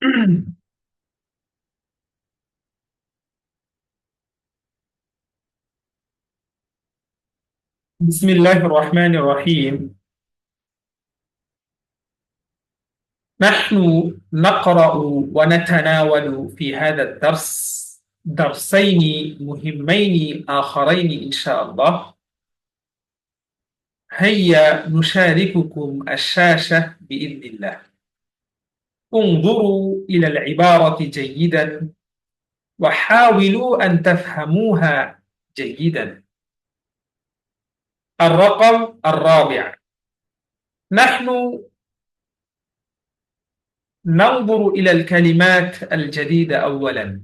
بسم الله الرحمن الرحيم. نحن نقرأ ونتناول في هذا الدرس درسين مهمين آخرين إن شاء الله. هيا نشارككم الشاشة بإذن الله. انظروا إلى العبارة جيدا وحاولوا أن تفهموها جيدا. الرقم الرابع، نحن ننظر إلى الكلمات الجديدة أولا.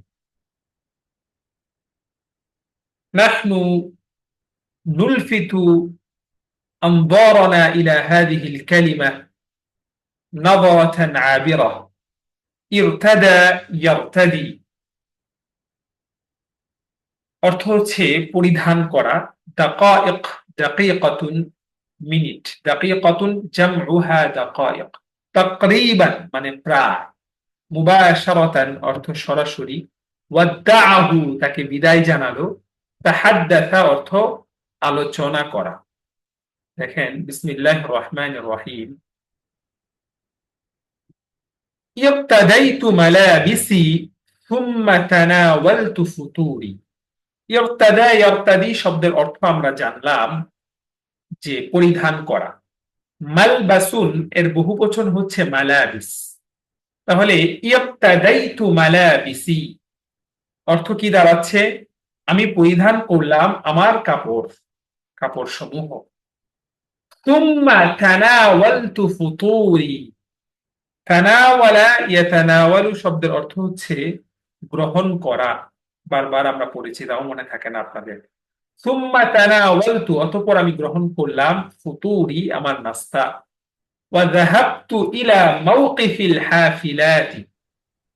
نحن نلفت أنظارنا إلى هذه الكلمة نظرة عابرة. ارتدى يرتدي অর্থ হচ্ছে পরিধান করা। দাকাইক দাকিকাতুন মিনিট, দাকিকাতুন জামউহা দাকাইক। তাকরিবান মানে প্রায়। মুবাশারাতান অর্থ সরাসরি। ওয়াদ্দাআহু তাকে বিদায় জানালো। তাহাদ্দাসা অর্থ আলোচনা করা। দেখেন বিসমিল্লাহির রহমানির রহিম। ইবতাদাইতু মালাবিসি সুম্মা তানাওয়ালতু ফুতুরি। ইবতাদা ইয়ারতাদি শব্দের অর্থ আমরা জানলাম যে পরিধান করা। মালবাসুন এর বহুবচন হচ্ছে মালাবিস। তাহলে ইবতাদাইতু মালাবিসি অর্থ কি দাঁড়াচ্ছে? আমি পরিধান করলাম আমার কাপড়, কাপড় সমূহ। সুম্মা তানাওয়ালতু ফুতুরি। তানাওয়ালা ইয়াতানাওয়ালু শব্দের অর্থ হচ্ছে গ্রহণ করা। বারবার আমরা পড়েছি, তাও মনে থাকে না আপনাদের। সুম্মা তানাওয়ালতু অতঃপর আমি গ্রহণ করলাম ফুতুরি আমার নাস্তা। ওয়া যাহাবতু ইলা মাওকিফিল হাফিলাতি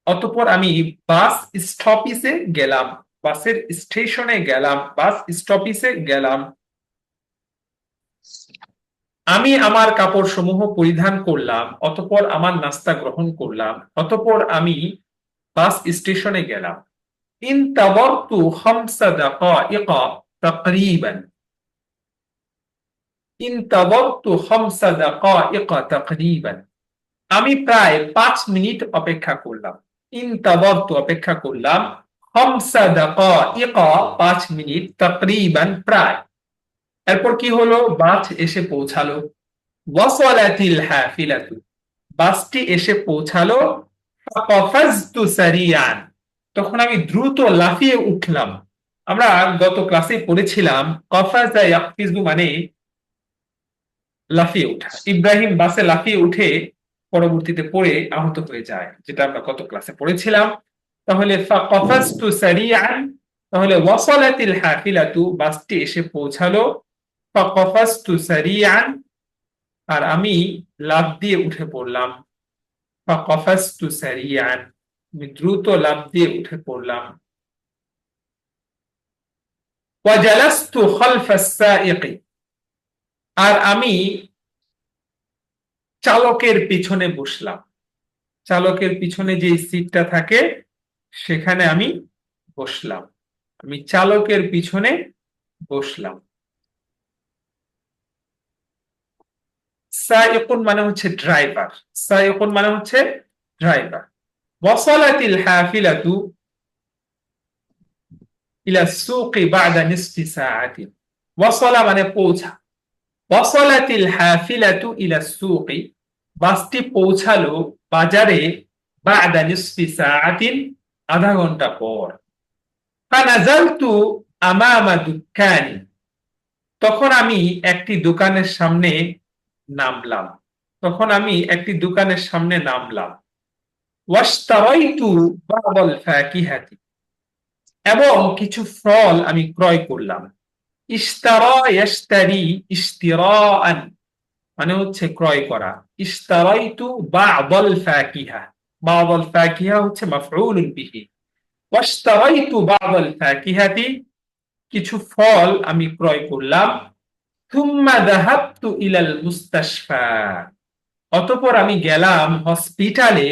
অতঃপর আমি বাস স্টপিসে গেলাম, বাসের স্টেশনে গেলাম, বাস স্টপিসে গেলাম। আমি আমার কাপড় সমূহ পরিধান করলাম, অতঃপর আমার নাস্তা গ্রহণ করলাম, অতঃপর আমি বাস স্টেশনে গেলাম। ইনতাযারতু খামসা দাকাইকা তাকরিবান। ইনতাযারতু খামসা দাকাইকা তাকরিবান আমি প্রায় 5 মিনিট অপেক্ষা করলাম। ইনতাযারতু অপেক্ষা করলাম, খামসা দাকাইকা 5 মিনিট, তাকরিবান প্রায়। এরপর কি হলো? বাস এসে পৌঁছালো। ওয়াসালাতিল হাফিলাতু বাসটি এসে পৌঁছালো। ফাকাফাজতু সারিয়ান তখন আমি দ্রুত লাফিয়ে উঠলাম। আমরা গত ক্লাসে পড়েছিলাম কফাজা ইয়াকফিজু মানে লাফিয়ে ওঠা। ইব্রাহিম বাসে লাফিয়ে উঠে পরবর্তীতে পড়ে আহত হয়ে যায়, যেটা আমরা গত ক্লাসে পড়েছিলাম। তাহলে ফাকাফাজতু সারিয়ান, তাহলে ওয়াসালাতিল হাফিলাতু বাসটি এসে পৌঁছালো। ফাকাফাজতু সারিয়ান আর আমি লাফ দিয়ে উঠে পড়লাম। ফাকাফাজতু সারিয়ান আমি দ্রুত লাফ দিয়ে উঠে পড়লাম। ওয়াজালাস্তু খালফাস সাইকি আর আমি চালকের পিছনে বসলাম। চালকের পিছনে যে সিটটা থাকে সেখানে আমি বসলাম। আমি চালকের পিছনে বসলাম। সাইকুন মানে হচ্ছে ড্রাইভার। সাইকুন মানে হচ্ছে ড্রাইভার। ওয়াসালাতিল হাফিলাতু ইলা সুকি বা'দা নিসফি সাআতিন। ওয়াসালা মানে পৌঁছা। ওয়াসালাতিল হাফিলাতু ইলা সুকি বাসটি পৌঁছালো বাজারে বা'দা নিসফি সাআতিন আধা ঘন্টা পর। ফানাজালতু আমামা দুক্কানি তখন আমি একটি দোকানের সামনে নামলাম। তখন আমি একটি দোকানের সামনে নামলাম। ওয়াশতারাইতু বা'দাল ফাকিহাতি এবং কিছু ফল আমি ক্রয় করলাম। ইশতারা ইয়াশতারি ইশতিরাআন মানে হচ্ছে ক্রয় করা। ইশতারাইতু বা'দাল ফাকিহা, বা'দাল ফাকিহা হচ্ছে মাফউলুন বিহি। ওয়াশতারাইতু বা'দাল ফাকিহাতি কিছু ফল আমি ক্রয় করলাম। থুম্মা যাহাবতু ইলাল মুস্তাশফা অতঃপর আমি গেলাম হসপিটালে।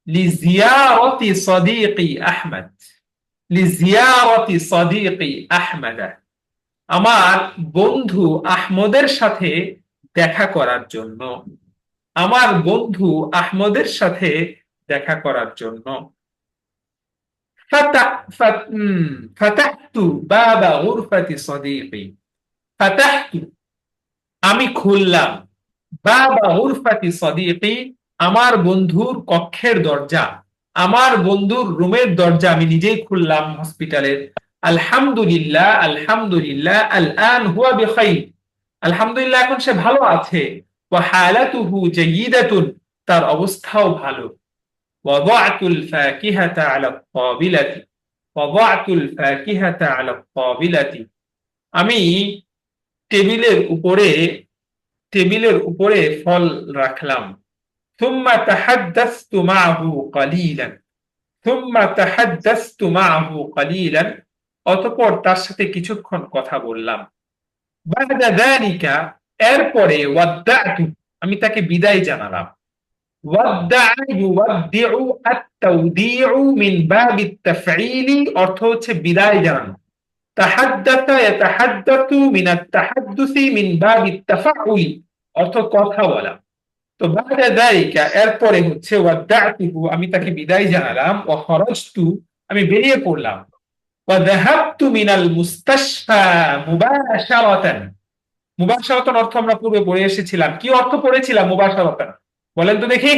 লিজিয়ারতি সাদিকি আহমদ, লিজিয়ারতি সাদিকি আহমদ, আমার বন্ধু আহমদের সাথে দেখা করার জন্য, আমার বন্ধু আহমদের সাথে দেখা করার জন্য। ফাতাহতু বাবা গুরফাতি সাদিকি, ফাতাহতু আমি খুললাম, বাবা গুরফাতি সাদিকি আমার বন্ধুর কক্ষের দরজা, আমার বন্ধুর রুমের দরজা আমি নিজেই খুললাম হসপিটালের। আলহামদুলিল্লাহ, আলহামদুলিল্লাহ, আল আন হুয়া বিখাইর, আলহামদুলিল্লাহ এখন সে ভালো আছে। ওয়া হালাতুহু জাইয়িদাতুন, তার অবস্থাও ভালো। ওয়াদাতুল ফাকিহাতা আলা তাবিলাতি, ওয়াদাতুল ফাকিহাতা আলা তাবিলাতি, আমি টেবিলের উপরে, টেবিলের উপরে ফল রাখলাম। থুম্মা তাহাদ্দাসতু মাআহু কালিলান, থুম্মা তাহাদ্দাসতু মাআহু কালিলান, অতঃপর তার সাথে কিছুক্ষণ কথা বললাম। বা'দা যালিকা, এরপরে, ওয়াদ্দাতু আমি তাকে বিদায় জানালাম। ওয়াদ্দাআ ইউওয়াদ্দিউ, আত-তাওদীউ মিন বাবিত তাফঈলি, অর্থ হচ্ছে বিদায় জানানো। তাহাদ্দাসা ইয়াতাহাদ্দাসু মিনাত তাহাদ্দুসি মিন বাবিত তাফাউলি, অর্থ কথা বলা। তো বা'দা যালিকা এরপরে হচ্ছে ওয়াদ্দাতুহু আমি তাকে বিদায় জানালাম, ওয়া খরাজতু আমি বেরিয়ে পড়লাম, ওয়া যাহাবতু মিনাল মুস্তাশফা মুবাশারাতান, মুবাশারাতান অর্থ আমরা পূর্বে পড়ে এসেছিলাম। কি অর্থ পড়েছিলাম মুবাশারাতান, বলেন তো দেখি?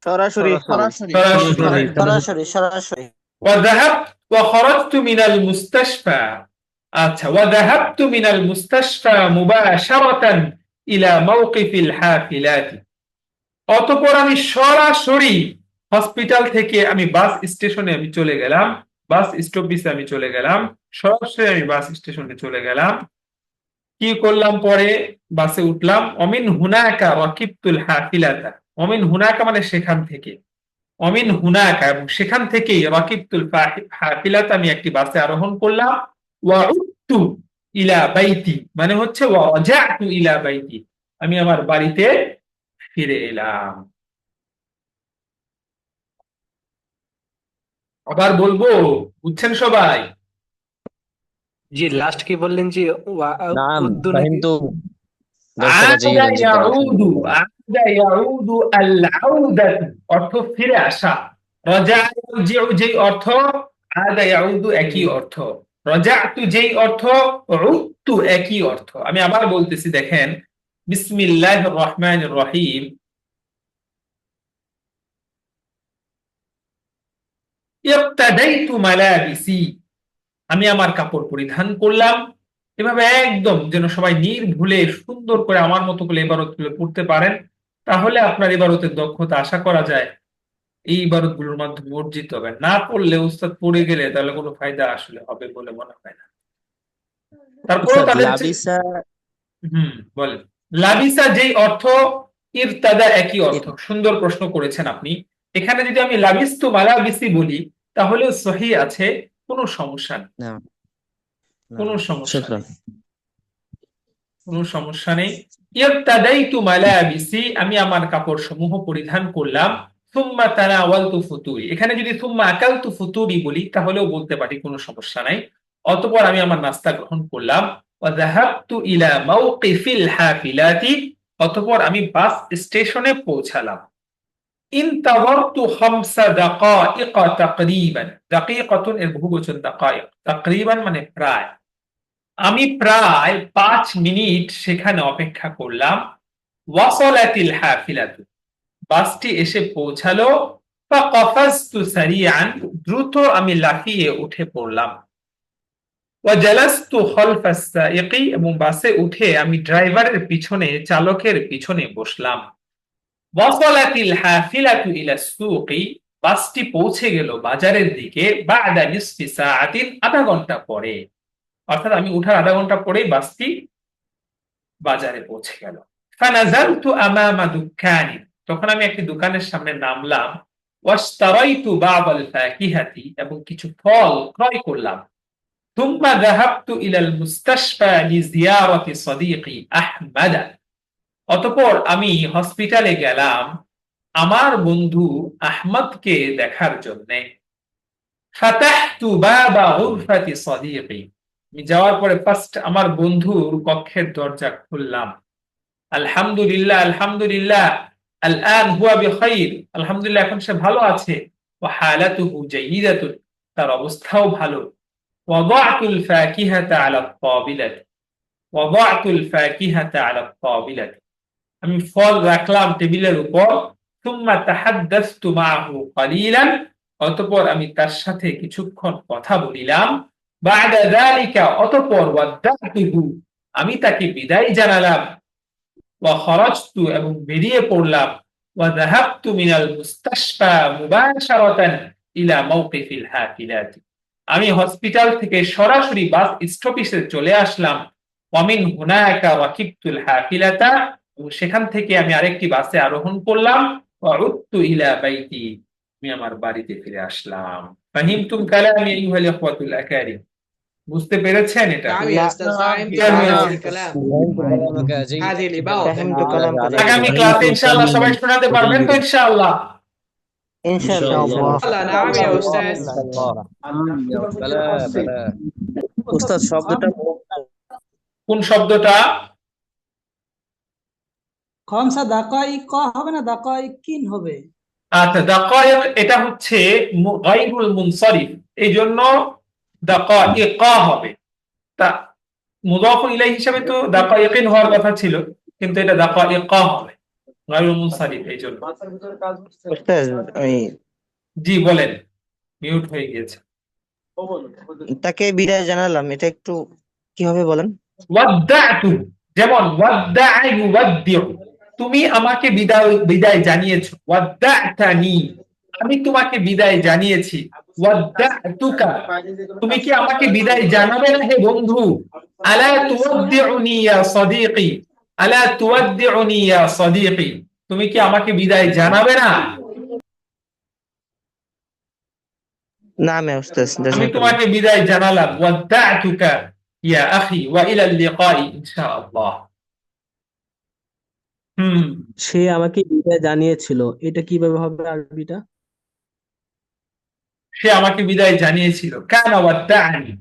সরাসরি। সরাসরি। সরাসরি। সরাসরি সরাসরি। ওয়া যাহাবতু ওয়া খরাজতু মিনাল মুস্তাশফা, আচ্ছা, ওয়া যাহাবতু মিনাল মুস্তাশফা মুবাশারাতান ইলা মাওকিফিল হাফিলাতি, অতঃপর আমি সরাসরি হসপিটাল থেকে আমি বাস স্টেশনে আমি চলে গেলাম, বাস স্টপেজে আমি চলে গেলাম, সরাসরি আমি বাস স্টেশনে চলে গেলাম। কি করলাম পরে? বাসে উঠলাম। অমিন হুনাকা রাকিবতুল হাফিলাতা, অমিন হুনাকা মানে সেখান থেকে, অমিন হুনাকা এবং সেখান থেকেই রাকিবতুল হাফিলাতা আমি একটি বাসে আরোহণ করলাম। ওয়া উদ্তু ইলা বাইতি মানে হচ্ছে ওয়া রাজাতু ইলা বাইতি, আমি আমার বাড়িতে ফিরে এলাম। আবার বলবো, বুঝছেন সবাই? জি, লাস্ট কি বললেন জি? নাম উদ্দু নাকি? ফাহিমতু, দর্শকরা জি আদা রঞ্জিত দ্বারা ইয়াউদু, আদা ইয়াউদু আল আউদাতু, অর্থ ফিরে আসা। রাজা ইয়ারজিউ যেই অর্থ, আদা ইয়াউদু একই অর্থ। রাজাতু যেই অর্থ, উদ্তু একই অর্থ। আমি আবার বলতেছি, দেখেন, বিসমিল্লাহির রহমানির রহিম। ইবতাদাইতু মালাবিসি, আমি আমার কাপড় পরিধান করলাম। এভাবে একদম যেন সবাই নির্ভুলে সুন্দর করে আমার মতো করে ইবারতগুলো পড়তে পারেন, তাহলে আপনার ইবারতের দক্ষতা আশা করা যায় এই ইবারতগুলোর মাধ্যমে অর্জিত হবে। না পড়লে, উস্তাদ পড়ে গেলে তাহলে কোনো ফায়দা আসলে হবে বলে মনে হয় না। তারপরেও স্যার তাদের লাবিসা। বলেন। লাবিসা যেই অর্থ, ইরতাদা একই অর্থ। সুন্দর প্রশ্ন করেছেন আপনি। এখানে যদি আমি লাবিস্তু মালাবিসি বলি তাহলেও সহি আছে, কোনো সমস্যা নেই, না, কোনো সমস্যা শুকরান। নেই, কোনো সমস্যা নেই। ইবতাদাইতু মালাবিসি, আমি আমার কাপড় সমূহ পরিধান করলাম। সুম্মা তানাওয়ালতু ফুতুরি, এখানে যদি সুম্মা আকালতু ফুতুরি বলি তাহলেও বলতে পারি, কোনো সমস্যা নাই। অতঃপর আমি আমার নাস্তা গ্রহণ করলাম। ওয়া যাহাবতু ইলা মাওকিফিল হাফিলাতি, অতঃপর আমি বাস স্টেশনে পৌঁছালাম। ইনতাযারতু খামসা দাকাইক তাকরিবান, দাকিকাতুন এর বহুবচন দাকাইক, তাকরিবান মানে প্রায়। আমি প্রায় 5 মিনিট সেখানে অপেক্ষা করলাম। ওয়াসালাতিল হাফিলাতু, বাসটি এসে পৌঁছালো। ফাকাফাজতু সারিআন, দ্রুত আমি লাফিয়ে উঠে পড়লাম। ওয়াজালাস্তু খালফাস সাইকি, এবং বাসে উঠে আমি ড্রাইভারের পিছনে, চালকের পিছনে বসলাম। ওয়াসালাতিল হাফিলাতু ইলা সুকি, বাসটি পৌঁছে গেল বাজারের দিকে। বা'দা নিসফি সাআতিন, আধা ঘন্টা পরে, অর্থাৎ আমি উঠার আধা ঘন্টা পরেই বাসটি বাজারে পৌঁছে গেল। ফানাজালতু আমামা দুক্কানি, তখন আমি একটি দোকানের সামনে নামলাম। ওয়াশতারাইতু বা'দাল ফাকিহাতি, এবং কিছু ফল ক্রয় করলাম। থুম্মা যাহাবতু ইলাল মুস্তাশফা লিজিয়ারাতি সাদিকি আহমাদ, অতঃপর আমি হসপিটালে গেলাম আমার বন্ধু আহমদকে দেখার জন্য ফাতাহতু বাবা গুরফাতি সাদিকি, আমি যাওয়ার পরে ফার্স্ট আমার বন্ধুর কক্ষের দরজা খুললাম। আলহামদুলিল্লাহ আলহামদুলিল্লাহ, আলআন হুয়া বিখাইর, আলহামদুলিল্লাহ এখন সে ভালো আছে। ওয়া হালাতুহু জাইয়িদাতুন, তার অবস্থাও ভালো। ওয়াদাতুল ফাকিহাতা আলা তাবিলাতি, ওয়াদাতুল ফাকিহাতা আলা তাবিলাতি, আমি ফল রাখলাম টেবিলের উপর। সুম্মা তাহাদ্দাসতু মাআহু কালিলান, অতঃপর আমি তার সাথে কিছুক্ষণ কথা বলিলাম। বা'দা যালিকা, অতঃপর ওয়াদাতুহু, আমি তাকে বিদায় জানালাম। ওয়া খারাজতু, এবং বেরিয়ে পড়লাম। ওয়া যাহাবতু মিনাল মুস্তাশফা মুবাশারাতান ইলা মাওকিফিল হাফিলাত, আমি হসপিটাল থেকে সরাসরি বাস স্টপেজে চলে আসলাম। ওয়া মিন হুনাকা রাকিবতুল হাফিলাতা, এবং সেখান থেকে আমি আরেকটি বাসে আরোহণ করলাম। ওয়া উদতু ইলা বাইতি, আমি আমার বাড়িতে ফিরে আসলাম। ফাহিমতুম কালামি আইয়ুহাল ইখওয়াতুল আকারিম, বুঝতে পেরেছেন এটা? نعم يا أستاذ فهمت نعم. هذا الكلام كلامك جيد. هذه العبارة فهمت كلامك جيد. আগামী ক্লাসে ইনশাআল্লাহ সবাই শোনাতে পারবেন তো ইনশাআল্লাহ? إن شاء الله. والله نعم يا أستاذ بلا بلا أستاذ শব্দটা কোন শব্দটা? খমসা দাকাইক হবে না দাকাইকিন হবে? আচ্ছা, দাকায়েক এটা হচ্ছে গায়রুল মুনসারিফ, এই জন্য দাকায়েক হবে। তা মুদাফ ইলাইহি হিসাবে তো দাকায়েকিন হওয়ার কথা ছিল, কিন্তু এটা দাকায়েক হবে, গায়রুল মুনসারিফ এই জন্য। উস্তাদ আমি জি বলেন, মিউট হয়ে গিয়েছে। তাকে বিদায় জানালাম, এটা একটু কিভাবে বলেন? ওয়াদ্দাতু, যেমন ওয়াদ্দাআ ইউওয়াদ্দিউ, তুমি আমাকে বিদায় জানিয়েছো। ওয়াদ্দাতানি, আমি তোমাকে বিদায় জানিয়েছি। ওয়াদ্দাতুকা, তুমি কি আমাকে বিদায় জানাবে না হে বন্ধু? আলা তুওয়াদ্দিউনি ইয়া সাদীকি, আলা তুওয়াদ্দিউনি ইয়া সাদীকি, তুমি কি আমাকে বিদায় জানাবে না? নাম উস্তাদ আমি তোমাকে বিদায় জানালাম। ওয়াদ্দাতুকা ইয়া আখি ওয়া ইলাল লিকাই ইনশাআল্লাহ। সে আমাকে বিদায় জানিয়েছিল, এটা কিভাবে হবে আরবিটা? সে আমাকে বিদায় জানিয়েছিল। কানা ওয়াদ্দাআনি।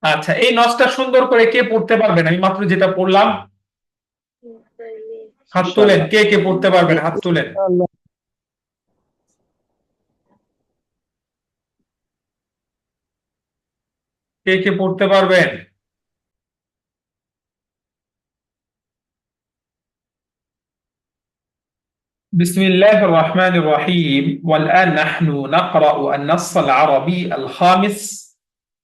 আচ্ছা, এই নসটা সুন্দর করে কে পড়তে পারবেন? আমি মাত্র যেটা পড়লাম, হাত তোলেন, কে কে পড়তে পারবেন হাত তোলেন। কে কে পড়তে পারবেন? بسم الله الرحمن الرحيم. والآن نحن نقرأ النص العربي الخامس،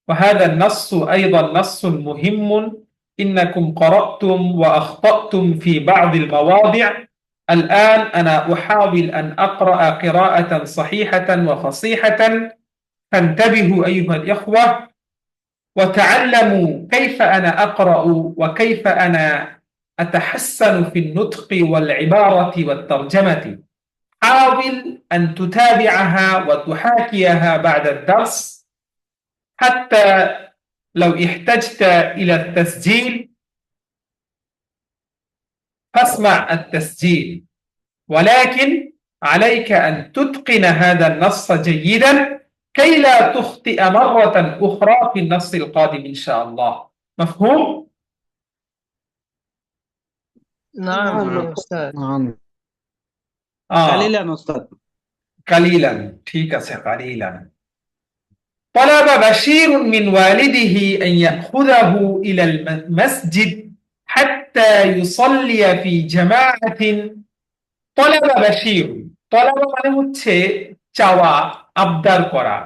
وهذا النص أيضا نص مهم. إنكم قرأتم وأخطأتم في بعض المواضع. الآن أنا أحاول أن أقرأ قراءة صحيحة وفصيحة، فانتبهوا أيها الإخوة وتعلموا كيف أنا أقرأ وكيف أنا أتحسن في النطق والعبارة والترجمة. حاول أن تتابعها وتحاكيها بعد الدرس، حتى لو احتجت إلى التسجيل فاسمع التسجيل، ولكن عليك أن تتقن هذا النص جيدا كي لا تخطئ مرة أخرى في النص القادم إن شاء الله. مفهوم؟ نعم يا أستاذ কালিলান ওস্তাদ। قليلا، ঠিক আছে قليلا. طلب بشير من والده أن يأخذه إلى المسجد حتى يصلي في جماعة. طلب بشير، طلب মানে হচ্ছে চাওয়া, আবদার করা।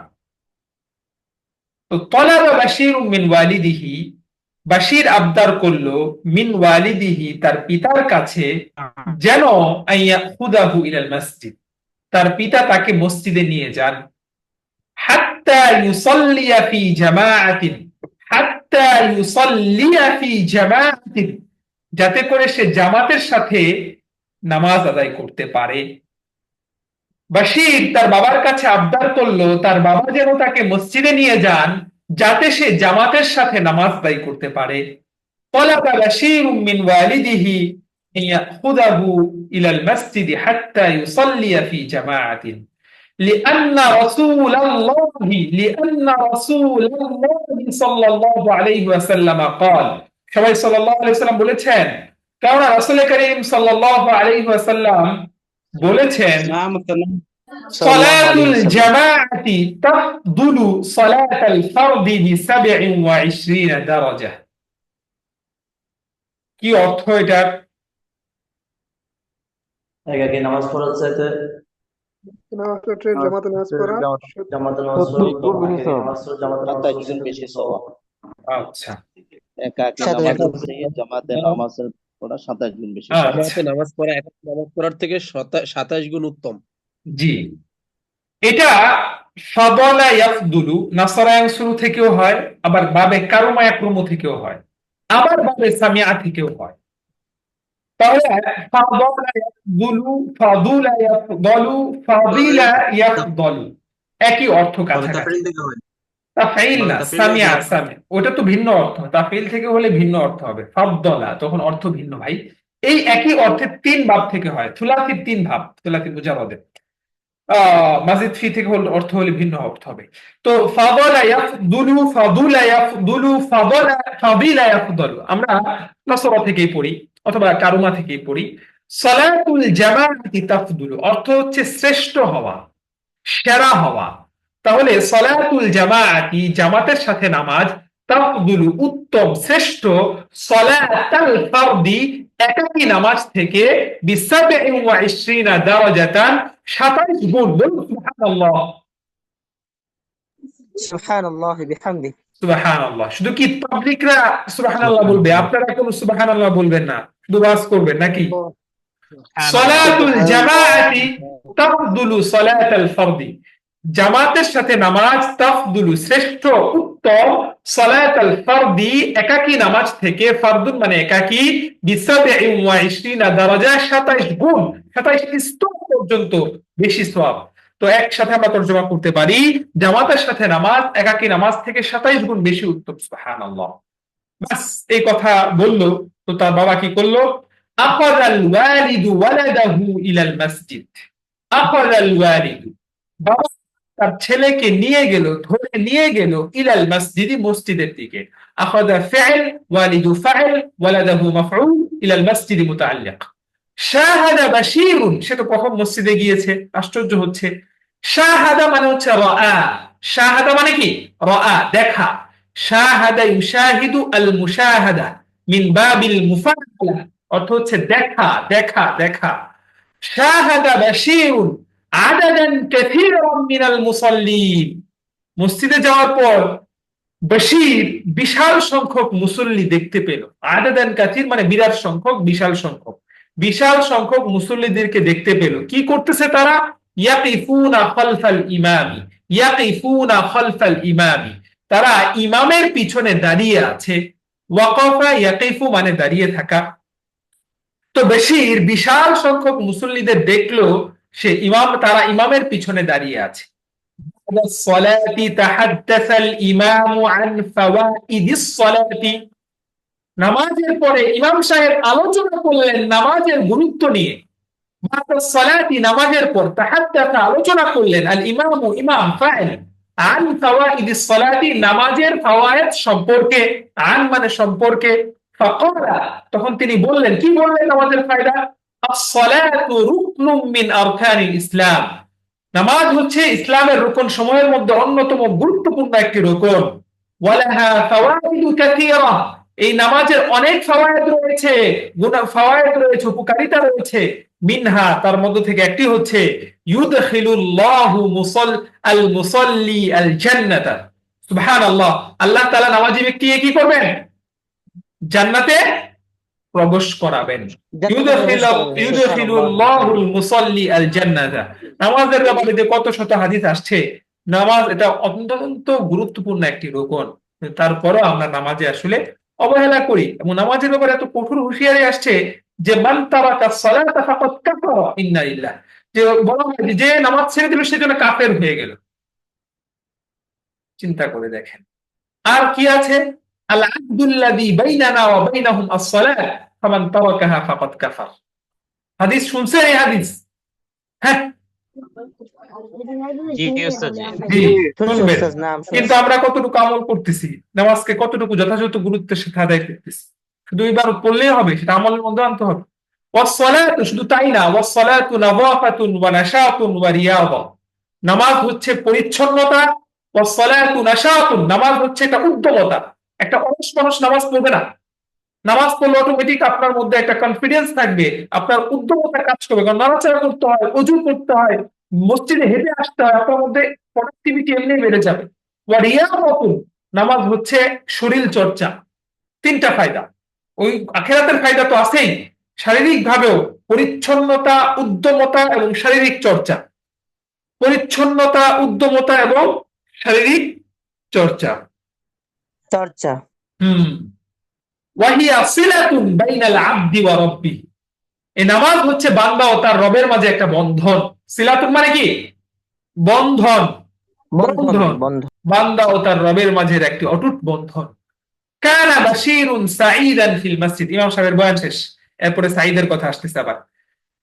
তো طلب بشير من والده, বাশির আবদার করলো মিন ওয়ালিদিহি, তার পিতার কাছে, যেন আইয়াখুদাহু ইলাল মসজিদ, তার পিতা তাকে মসজিদে নিয়ে যান। হাত্তা ইউসাল্লিয়া ফি জামাআতিন, হাত্তা ইউসাল্লিয়া ফি জামাআতিন, যাতে করে সে জামাতের সাথে নামাজ আদায় করতে পারে। বাশির তার বাবার কাছে আবদার করলো তার বাবা যেন তাকে মসজিদে নিয়ে যান, যাতে সে জামাতের সাথে নামাজ আদায় করতে পারে। طلب بشير من والده أن يأخذه إلى المسجد حتى يصلي في جماعة لأن رسول الله صلى الله عليه وسلم قال সবাই সাল্লাল্লাহু আলাইহি ওয়াসাল্লাম বলেছেন কারণ রাসূল করিম সাল্লাল্লাহু আলাইহি ওয়াসাল্লাম বলেছেন সালাতুল জামাআতি তাফদুলু সালাতাল ফারদি বি 27 দারাজা কি অর্থ এটার একাকি নামাজ পড়ার চাইতে জামাতে নামাজ পড়া একাকি বেশি সওয়াব। আচ্ছা একাকি সাথে নামাজের সাথে থেকে জামাতে নামাজের পড়া 27 গুণ বেশি। আচ্ছা জামাতে নামাজ পড়া একাকি নামাজ পড়ার থেকে 27 গুণ উত্তম। জি এটা ফাদলা ইয়াফদুলু নাসরায়ান শুরু থেকেও হয় আবার বাবে কারুমা ইয়াকরুমু থেকেও হয় আবার বাবে সামিআ থেকেও হয় তাহলে ফাদলা ইয়াফদুলু ফাদুলা ইয়াফদলু ফাদিলা ইয়াফদলু একই অর্থ কাছাকাছি তাফঈল থেকে হয় তাফঈল না তাফঈল সামিআ থেকে সামি ওটা তো ভিন্ন অর্থ তাফঈল থেকে হলে ভিন্ন অর্থ হবে ফাদলা তখন অর্থ ভিন্ন ভাই এই একই অর্থে তিন ভাব থেকে হয় থুলাসির তিন ভাব থুলাসি মুজাররদে মাজিদ ফি থেকে অর্থ হলে ভিন্ন অর্থ হবে তো ফাদলা ইয়াফদুলু ফাদুলা ইয়াফদুলু ফাদলা ফাদিলা ইয়াফদলু আমরা নাসরা থেকেই পড়ি অথবা কারুমা থেকেই পড়ি সালাতুল জামাআতি তাফদুলু অর্থ হচ্ছে শ্রেষ্ঠ হওয়া সেরা হওয়া তাহলে সালাতুল জামাআতি জামাতের সাথে নামাজ তাফদুলু উত্তম শ্রেষ্ঠ সালাতাল ফারদি একাকী নামাজ থেকে বি 27 দারাজাতান 27 গুণ বলুন সুবহানাল্লাহ সুবহানাল্লাহ বিহামদি সুবহানাল্লাহ শুধু কি পাবলিকরা সুবহানাল্লাহ বলবে আপনারা কোনো সুবহানাল্লাহ বলবেন না শুধু ওয়াজ করবেন নাকি সালাতুল জামাআতি তাফদুলু সালাতাল ফারদি জামাতের সাথে নামাজ তাফদুলু শ্রেষ্ঠ উত্তম সালাতাল ফারদি একাকী নামাজ থেকে ফারদুন মানে একাকী বি 27 দারাজা 27 গুণ 27 স্তর পর্যন্ত বেশি সওয়াব তো একসাথে আমরা তরজমা করতে পারি জামাতের সাথে নামাজ একাকী নামাজ থেকে 27 গুণ বেশি উত্তম সুবহানাল্লাহ বাস এই কথা বলল তো তার বাবা কি করলো আখাযাল ওয়ালিদু ওয়ালাদাহু ইলাল মসজিদ আখাযাল ওয়ালিদু বাবা তার ছেলেকে নিয়ে গেল ধরে নিয়ে গেল ইলাল মসজিদি মসজিদের দিকে আখাযা ফাইল ওয়ালিদু ফাইল ওয়ালাদাহু মাফউল ইলাল মসজিদি মুতাআল্লিক শাহাদা বাশীরুন সে তো কখন মসজিদে গিয়েছে আশ্চর্য হচ্ছে শাহাদা মানে হচ্ছে রাআ শাহাদা মানে কি রাআ দেখা শাহাদা ইউশাহিদু আল মুশাহাদা মিন বাবিল মুফাআলা অর্থ হচ্ছে দেখা দেখা দেখা শাহাদা বাশীরুন আদাদান কাসীরাম মিনাল মুসাল্লিন মসজিদে যাওয়ার পর বশীর বিশাল সংখ্যক মুসল্লি দেখতে পেল আদাদান কাসীর মানে বিরাট সংখ্যক বিশাল সংখ্যক মুসল্লিদেরকে দেখতে পেল কি করতেছে তারা ইয়াকিফুনা খালফাল ইমামি তারা ইমামের পিছনে দাঁড়িয়ে আছে ওয়াকাফা ইয়াকিফু মানে দাঁড়িয়ে থাকা তো বশীর বিশাল সংখ্যক মুসল্লিদের দেখলো সে তারা ইমামের পিছনে দাঁড়িয়ে আছে সালাতি তাহাদ্দাসাল ইমামু আন ফাওয়াইদিস সালাতি নামাজের পরে ইমাম সাহেব আলোচনা করলেন নামাজের গুরুত্ব নিয়ে সালাতি নামাজের পর তাহাদ্দাসা আলোচনা করলেন আল ইমামু ইমাম ফাইল আন ফাওয়াইদিস সালাতি নামাজের ফাওয়ায়েদ সম্পর্কে আন মানে সম্পর্কে ফাকালা তখন তিনি বললেন কি বললেন নামাজের ফায়দা as-salatu ruknun min arkanil ইসলাম নামাজ হচ্ছে ইসলামের রুকন সমূহের মধ্যে অন্যতম গুরুত্বপূর্ণ একটি রুকন ওয়ালাহা ফাওয়াইদু কাসীরা এই নামাজের অনেক ফাওয়ায়েদ রয়েছে ফাওয়ায়েদ রয়েছে উপকারিতা রয়েছে মিনহা তার মধ্যে থেকে একটি হচ্ছে ইউদখিলুল্লাহু আল মুসাল্লি আল জান্নাতা সুবহানাল্লাহ আল্লাহ তাআলা নামাজি ব্যক্তিকে কি করবেন জান্নাতে প্রবেশ করাবেন ইউদখিলুল্লাহুল মুসাল্লি আল জান্নাতা নামাজের ব্যাপারে যে কত শত হাদিস আসছে নামাজ এটা অত্যন্ত গুরুত্বপূর্ণ একটি রুকন তারপরও আমরা নামাজে আসলে অবহেলা করি এবং নামাজের ব্যাপারে এত কঠোর হুঁশিয়ারি আসছে যে মান তারাকা সালাতা ফাকাদ কাফারা ইন্না লিল্লাহ যে বলা হয় যে নামাজ ছেড়ে দিল সেজন্য কাফের হয়ে গেল চিন্তা করে দেখেন আর কি আছে আল আহদুল্লাযী বাইনানা ওয়া বাইনাহুম আস-সালাত ফামান তারাকাহা ফাকাদ কাফার। হাদিস শুনছেন এই হাদিস? হ্যাঁ, জি ওস্তাদ জি। জি, শুনছি শুনবেন। ওস্তাদ, নাম কিন্তু শুনছি। আমরা কতটুকু আমল করতেছি, নামাজকে কতটুকু যথাযথ গুরুত্বের সাথে আদায় করতেছি? শুধু ইবাদত পড়লেই হবে, সেটা আমলের মধ্যে আনতে হবে। ওয়াসসালাতু, শুধু তাই না, ওয়াসসালাতু নাযাফাতুন ওয়া নাশাতুন ওয়া রিয়াদা। নামাজ হচ্ছে পরিচ্ছন্নতা, ওয়াসসালাতু নাশাতুন, নামাজ হচ্ছে একটা উদ্যমতা। একটা অলস মানুষ নামাজ পড়বে না। নামাজ পড়লে অটোমেটিক আপনার মধ্যে একটা কনফিডেন্স থাকবে, আপনার উদ্যমতা কাজ করবে, কারণ নাড়াচাড়া করতে হয়, অজু করতে হয়, মসজিদে হেঁটে আসতে হয়, আপনার মধ্যে প্রোডাক্টিভিটি এমনি বেড়ে যাবে। ওয়া রিয়াদাতুন, নামাজ হচ্ছে শরীর চর্চা। তিনটা ফায়দা। ওই আখিরাতের ফায়দা তো আছেই, শারীরিক ভাবেও পরিচ্ছন্নতা, উদ্যমতা এবং শারীরিক চর্চা। পরিচ্ছন্নতা, উদ্যমতা এবং শারীরিক চর্চা। চর্চা। ওয়াহিয়া সিলাতুন বাইনাল আবদি ওয়া রাব্বি, এই নামাজ হচ্ছে বান্দা ও তার রবের মাঝে একটা বন্ধন। সিলাতুন মানে কি? বন্ধন। বন্ধন, বন্ধন। বান্দা ও তার রবের মাঝের একটি অটুট বন্ধন। কানা বাশীরুন সাঈদান ফিল মসজিদ, ইমাম সাহেবের বয়ান শেষ, এরপরে সাঈদের কথা আসতেছে আবার।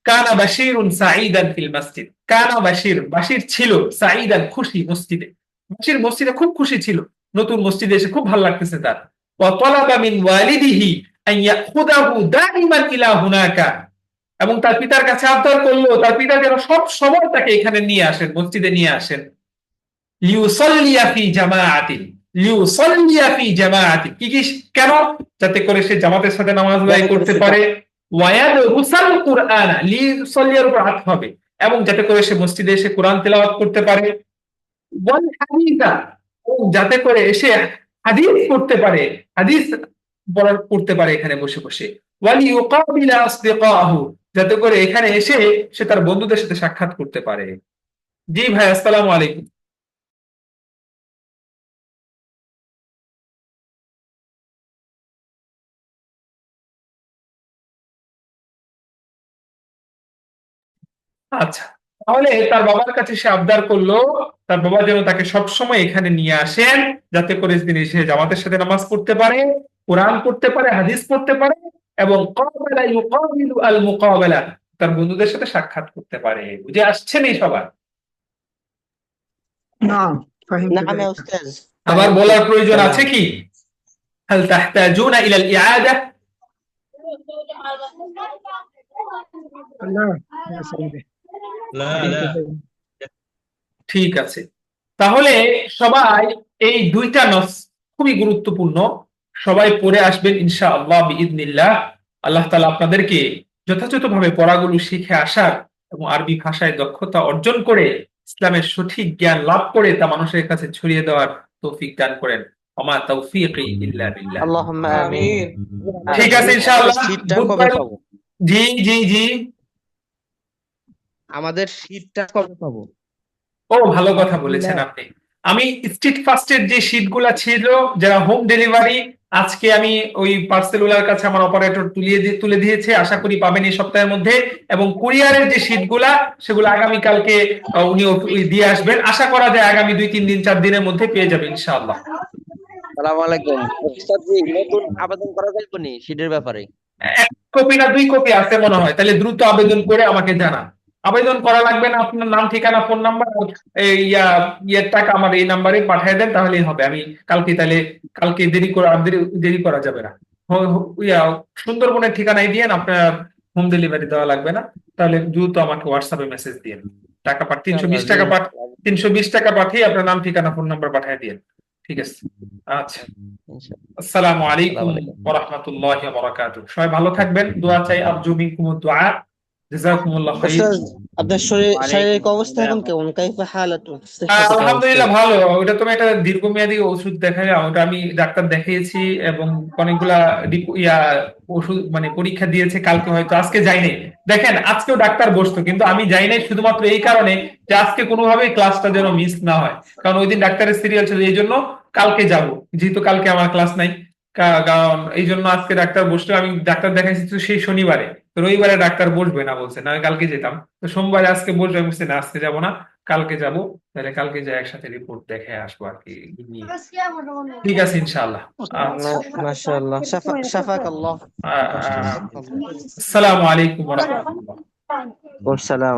কানা বাশীরুন সাঈদান ফিল মসজিদ, কানা বাশীর, বাশীর ছিল, সাঈদান খুশি মসজিদে, বাশীর মসজিদে খুব খুশি ছিল, নতুন মসজিদে এসে খুব ভালো লাগতেছে তার। ওয়া তালাবা মিন ওয়ালিদিহি আন ইয়াখুদাহু দাইমান ইলা হুনাকা, এবং তার পিতার কাছে আবদার করলো তার পিতা যেন সব সময় তাকে এখানে নিয়ে আসেন, মসজিদে নিয়ে আসেন। লিউসাল্লিয়া ফি জামাআতিন, লিউসাল্লিয়া ফি জামাআতিন, কি কি, কেন? যাতে করে সে জামাতের সাথে নামাজ আদায় করতে পারে। ওয়ায়াদরুসাল কুরআন, লিউসাল্লিয়ার উপর আতফ হবে, এবং যাতে করে সে মসজিদে এসে কোরআন তেলাওয়াত করতে পারে। ওয়াল হাদিসা, এবং যাতে করে এসে হাদিস পড়তে পারে, হাদিস পড়তে পারে এখানে বসে বসে। ওয়াল ইউকাবিলা আসদিকাহু, যাতে করে এখানে এসে সে তার বন্ধুদের সাথে সাক্ষাৎ করতে পারে। জি ভাই, আসসালামু আলাইকুম। আচ্ছা, তাহলে তার বাবার কাছে সে আবদার করলো তার বাবা যেন তাকে সবসময় এখানে নিয়ে আসেন, যাতে করে তিনি সে জামাতের সাথে নামাজ পড়তে পারে, কোরআন পড়তে পারে, হাদিস পড়তে পারে, এবং ক্বাবালা ইউকাবিলু আল মুকাবালা, তার বন্ধুদের সাথে সাক্ষাৎ করতে পারে। বুঝে আসছেন এই সবার? نعم فهمت নাম ذلك. ওস্তাদ। আবার বলার প্রয়োজন আছে কি? হাল তাহতাজুনা ইলাল ইআদা? لا يا سيدي. ঠিক আছে, তাহলে সবাই এই দুইটা নস খুবই গুরুত্বপূর্ণ, সবাই পড়ে আসবেন ইনশাআল্লাহ বিইذনিল্লাহ। আল্লাহ তাআলা আপনাদেরকে যথাযথভাবে পড়াগুলো শিখে আসার এবং আরবি ভাষায় দক্ষতা অর্জন করে ইসলামের সঠিক জ্ঞান লাভ করে তা মানুষের কাছে ছড়িয়ে দেওয়ার তৌফিক দান করেন। ওমা তাওফীকি ইল্লা বিল্লাহ। আল্লাহুম্মা আমিন। ঠিক আছে ইনশাআল্লাহ। শীতটা কবে পাবো? জি জি জি। আমাদের শীতটা কবে পাবো? ও, ভালো কথা বলেছেন আপনি। আমি স্ট্রিট ফাস্টের যে শীটগুলা ছিল, যারা হোম ডেলিভারি, আজকে আমি ওই পার্সেলওয়ালার কাছে আমার অপারেটর তুলে দিয়েছে, আশা করি পাবেন এই সপ্তাহের মধ্যে। এবং কুরিয়ারের যে শীটগুলা, সেগুলো আগামীকালকে উনি দিয়ে আসবেন, আশা করা যায় আগামী 2-3 দিন 4 দিনের মধ্যে পেয়ে যাবেন ইনশাআল্লাহ। আসসালামু আলাইকুম ওস্তাদ জি, নতুন আবেদন করা যাবে নি শীটের ব্যাপারে? 1 কপি না 2 কপি আছে মনে হয়, তাহলে দ্রুত আবেদন করে আমাকে জানান। আবেদন করা লাগবে না, আপনার নাম, ঠিকানা, ফোন নাম্বার, ইয়ের টাকা আমার এই নাম্বারে পাঠিয়ে দেন, তাহলেই হবে। আমি কালকে দেরি করা যাবে না। সুন্দরবনের ঠিকানায় দিয়ে আপনার হোম ডেলিভারি দেওয়া লাগবে না, তাহলে দ্রুত আমাকে হোয়াটসঅ্যাপে মেসেজ দিয়ে টাকা 320 টাকা পাঠিয়ে আপনার নাম, ঠিকানা, ফোন নাম্বার পাঠিয়ে দিয়ে। ঠিক আছে, আচ্ছা। আসসালামু আলাইকুম ওয়া রাহমাতুল্লাহি ওয়া বারাকাতুহু। সবাই ভালো থাকবেন, দোয়া চাই, আরজু মিনকুমুদ দুআ। জাযাকুমুল্লাহু খাইর। ওস্তাদ, আপনার শারীরিক অবস্থা এখন কেমন? কাইফা হালাতু? আলহামদুলিল্লাহ ভালো। ওটা তুমি একটা দীর্ঘমেয়াদী ওষুধ দেখাইলাম, ওটা আমি ডাক্তার দেখিয়েছি এবং অনেকগুলা ওষুধ মানে পরীক্ষা দিয়েছে, কালকে হয়তো, আজকে যাইনি। দেখেন আজকেও ডাক্তার বসতো, কিন্তু আমি যাই নাই শুধুমাত্র এই কারণে যে আজকে কোনোভাবেই ক্লাসটা যেন মিস না হয়, কারণ ওই দিন ডাক্তারের সিরিয়াল ছিল, এই জন্য কালকে যাব, যেহেতু কালকে আমার ক্লাস নাই, কারণ এই জন্য আজকে ডাক্তার বসলো। আমি ডাক্তার দেখাইছি তো সেই শনিবারে, তো রবিবারে ডাক্তার বসবে না বলছে, না কালকে যেতাম। তো সোমবারে আজকে বসবে, আমি বলছি না আজকে যাবো না, কালকে যাব। তাহলে কালকে যাই একসাথে রিপোর্ট দেখে আসবো আর কি নিয়ে। ঠিক আছে ইনশাআল্লাহ। মাশাআল্লাহ, শাফাকাল্লাহ। আসসালামু আলাইকুম ওয়া রাহমাতুল্লাহ। ওয়াসসালাম।